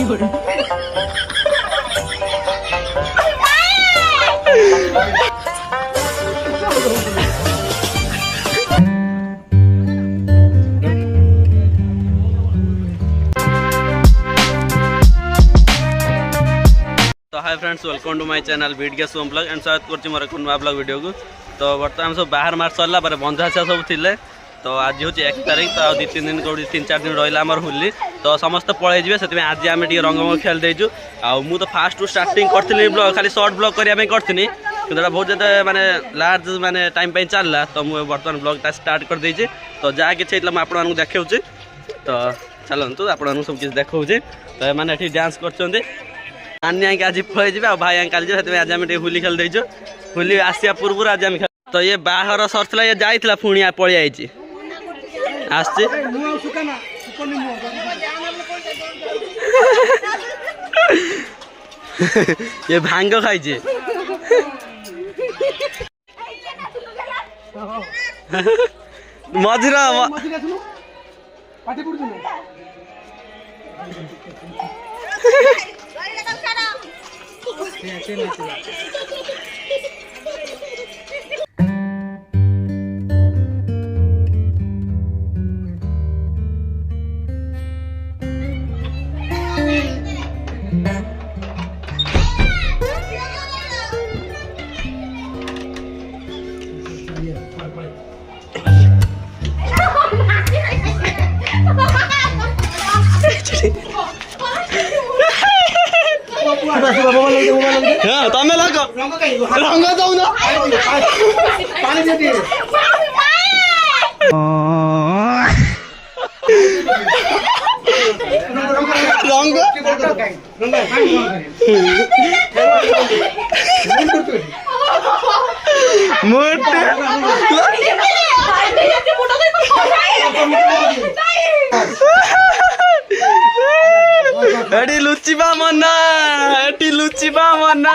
तो hi friends, welcome to my channel video सोम blog and स्वागत करछि मोर नुआ ब्लॉग वीडियो को। तो बर्तमान सब बाहर मार सरला पर बंधा सब थिले। तो आज हूँ 1 तारीख, तो आज 2-3 दिन कौटी 3-4 दिन रहा आम होली। तो समस्त पलि जे से आज आम टे रंग खेल देचु। आउ तो फास्ट स्टार्टिंग करी ब्लॉग खाली शॉर्ट ब्लॉग करने करी कि बहुत जो माने लार्ज माने टाइम पे चलला। तो मुझे बर्तमान ब्लॉगटा स्टार्ट कर देछि। तो जहाँ कि मुझे देखाऊँ। तो चलतु आपण सब किसी देखाऊँ। तो मैंने डांस कर नानी आंके आज पलि भाई आंके काली आज आम होली खेल देचु। होली आसिया पूर्व आज आम खेल। तो ये बाहर सरसला ये जाइला पुणी पलि आई ये भांग खाई मझिर तमें लग रंग दौन एटी लुचिबा मना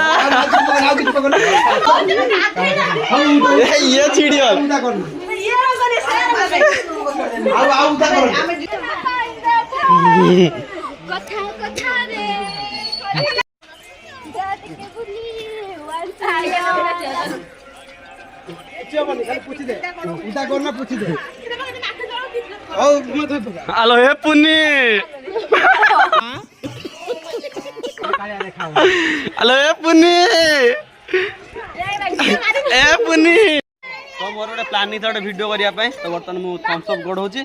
ये छिड़ियल हेलो हे पुनी हेलो ए पुनी तो मोर गोटे प्लानिंग था गोटे वीडियो करने। तो बर्तमान मुझे थम्स अप गढ़ाऊँ। ये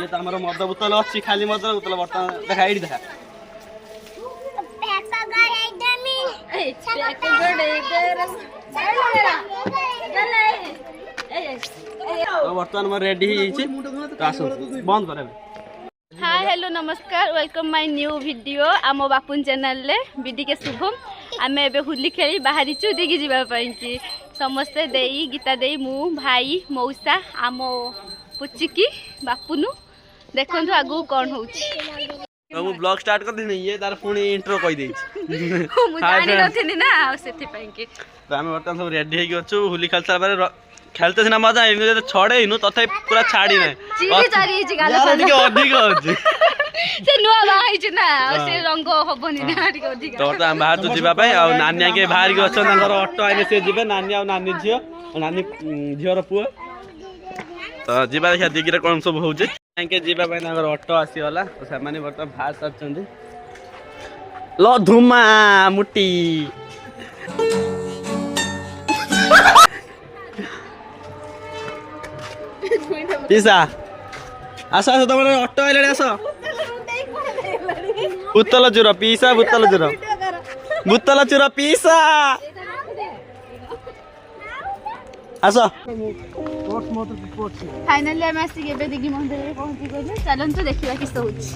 तो आम मद बोतल अच्छी खाली मद बोतल बर्तमान देखा ये देखा तो बर्तमान मोर रेडी तो आस बंद कर। हाय हेलो नमस्कार, वेलकम माय न्यू वीडियो आम बापुन चैनल ले बीडी के शुभम। आम ए होली खेली बाहरी देखी जावाई कि समस्ते देई गीता देई मु भाई मौसा आम पुचिकी बापुनु देखु आगू कौन हो। तो मु ब्लॉग स्टार्ट कर देनी ये तार पुणी इंट्रो कहि देछि मु जानि नथिनी ना सेति पई के। तो हम बर्तमान सब रेडी हे गछु होली खेलता बारे खेलते सिना मजा आइ जे छड़े इनु तथे पूरा छाड़ी नै चिली चारी छि गाला यार के अधिक होछि से नुआ बाहाइ छि ना से रंग होबनी ना के अधिक। तो हम बाहर तो जीवा पई आ नानिया के बाहर के अछन तांकर ऑटो आइले से जीवे नानी आ नानी झियो नानी झियोर पुओ। तो जीवा देखा दिगिरे कोन सब होउछ के जीवा पई तांकर ऑटो आसी वाला। तो से माने बर्त भात सरचंदी लो धुमा मुटी पिसा आस आस तुम ऑटो आइले आस बुतल चूर पीसा बुतल चूर पीसा आस फाइनली हम आसी के दिगी मंदिर रे पहुंची गइले। चलन तो देखिबा किस होछि।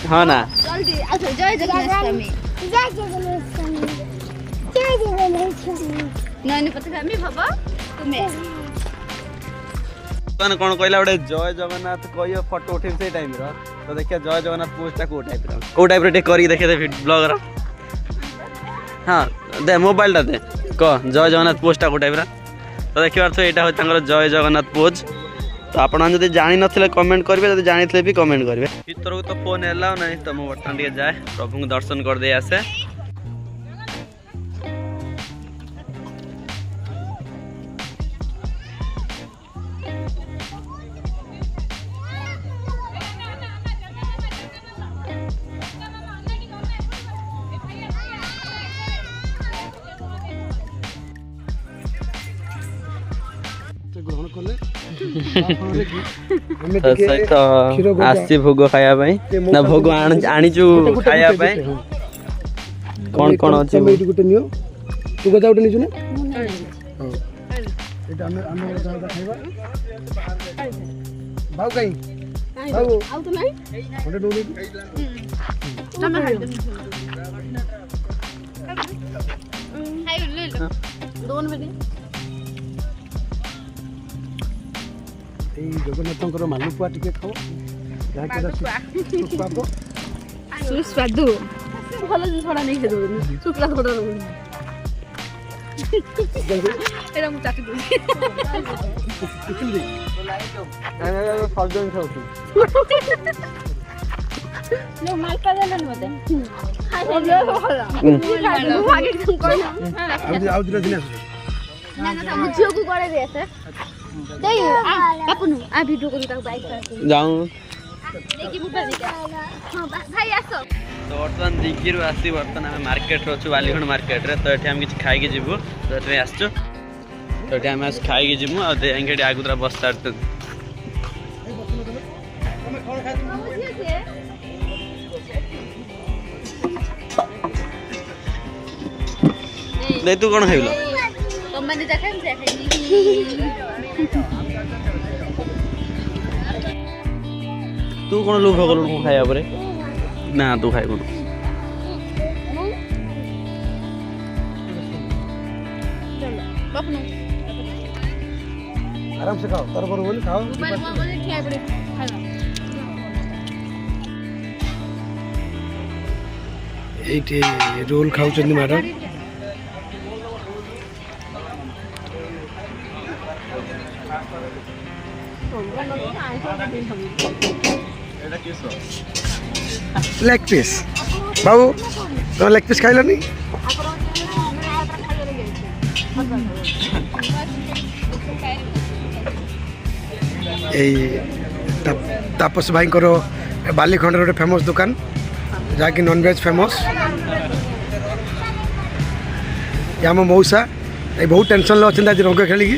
हाँ ना जल्दी अच्छा जय जगन्नाथ स्वामी नैनी पति स्वामी भव तुम्हें कौन कहला गोटे जय जगन्नाथ कह फोटो उठे से टाइम तो देखिए जय जगन्नाथ पोस्टा को टाइप रे कर देखे ब्लॉग हाँ দে মোবাইলটা দে ক জয় জগন্নাথ পোজটা গোটাই পরা তো ଦେଖିପାରୁଥିବେ ଏଇଟା ହେଉଛି ତାଙ୍କର ଜୟ ଜଗନ୍ନାଥ ପୋଜ୍ ତ ଆପଣମାନେ ଯଦି ଜାଣିନଥିଲେ କମେଣ୍ଟ କରିବେ ଯଦି ଜାଣିଥିଲେ ବି କମେଣ୍ଟ କରିବେ ଭିତରକୁ ତ ଫୋନ୍ ଏଲାଉ ନାହିଁ ତ ମୁଁ ବର୍ତ୍ତମାନ ଟିକେ ଯାଏ ପ୍ରଭୁଙ୍କୁ ଦର୍ଶନ କରିଦେଇ ଆସେ ଗ୍ରହଣ କଲେ ସହିତ ଆସିଛି ଭୋଗ ଖାଇବା ପାଇଁ ନା ଭୋଗ ଆଣିଛୁ ଖାଇବା ପାଇଁ କ'ଣ କ'ଣ ଅଛି ଏଇଠି ଗୋଟେ ନିଅ ତୁ ଗଜା ଗୋଟେ ନେଇଛୁ ନା ହଉ ଏଇଟା ଆମେ ଆମେ ଗଜା ଖାଇବା ଭାଉ କାଇଁ ଭାଉ ଆଉ ତ ନାହିଁ ଗୋଟେ ଡୋରି ତମେ ଖାଇଦେ ଖାଇ ଲେ ଦୋନ ବେଲି ଏଇ ଜଗନ୍ନାଥଙ୍କର ମାଲପୁଆ ଟିକେ ଖାଅ ଯାହାକି ସୁସ୍ୱାଦୁ ଭଲ ଜିନିଷଟା ନେଇ ଖାଇ ଦେଉନି ଶୁକ୍ଲା ଥୋଡ଼ା ରହୁନି ଏଇଟା ମୁଁ ଚାଟି ଦେଉଛି ମାଲପା ଦେଲେନି ମତେ ଆଉ ଦିନ ଦିନ ମୁଁ ଝିଅକୁ ଗଡ଼େଇ ଦେଇ ଆସେ ଦେଇ ବାପୁନୁ ଆ ଭିଡ଼ିଓ କରି ତାକୁ ବାଇକ୍ ଯାଉଁ ଦେଇକି ମୁଁ ଫେରିକା ହଁ ଭାଇ ଆସ ତ ବର୍ତ୍ତମାନ ଦିଘିରୁ ଆସି ବର୍ତ୍ତମାନ ଆମେ ମାର୍କେଟରେ ଅଛୁ ବାଲିଖଣ୍ଡ ମାର୍କେଟରେ ତ ଏଠି ଆମେ କିଛି ଖାଇକି ଯିବୁ ତ ଏଠି ଆସିଛୁ ତ ଏଠି ଆମେ ଆସି ଖାଇକି ଯିବୁ ଆଉ ଯାଇକି ଏଠି ଆଗକୁ ବସ ଛାଡ଼ୁଛନ୍ତି ତୁ କ'ଣ ଖାଇଲ ତମାନେ ଯା ଖାଇବି ଯା ଖାଇବି ତୁ କ'ଣ ଲୋଭ କଲୁ ମୁଁ ଖାଇବା ପରେ ନା ତୁ ଖାଇବୁନୁ ବାପୁନୁ ଆରାମ ସେ ଖାଅ ତାର ବର ବୋଲି ଖାଅ ଠିଆ ପଡେ ଖାଇବା এইটি রোল খাওছেন ম্যাডাম লেগ পিস বাবু তোমার লেগ পিস খাইলনি এই তাপস ভাইଙ୍କର ବାଲିଖଣ୍ଡର ଗୋଟେ ଫେମସ୍ ଦୋକାନ ଯାହାକି ନନଭେଜ୍ ଫେମସ୍ ଆମ ମଉସା ଏ ବହୁତ ଟେନସନ୍ରେ ଅଛନ୍ତି ଆଜି ରଙ୍ଗ ଖେଳିକି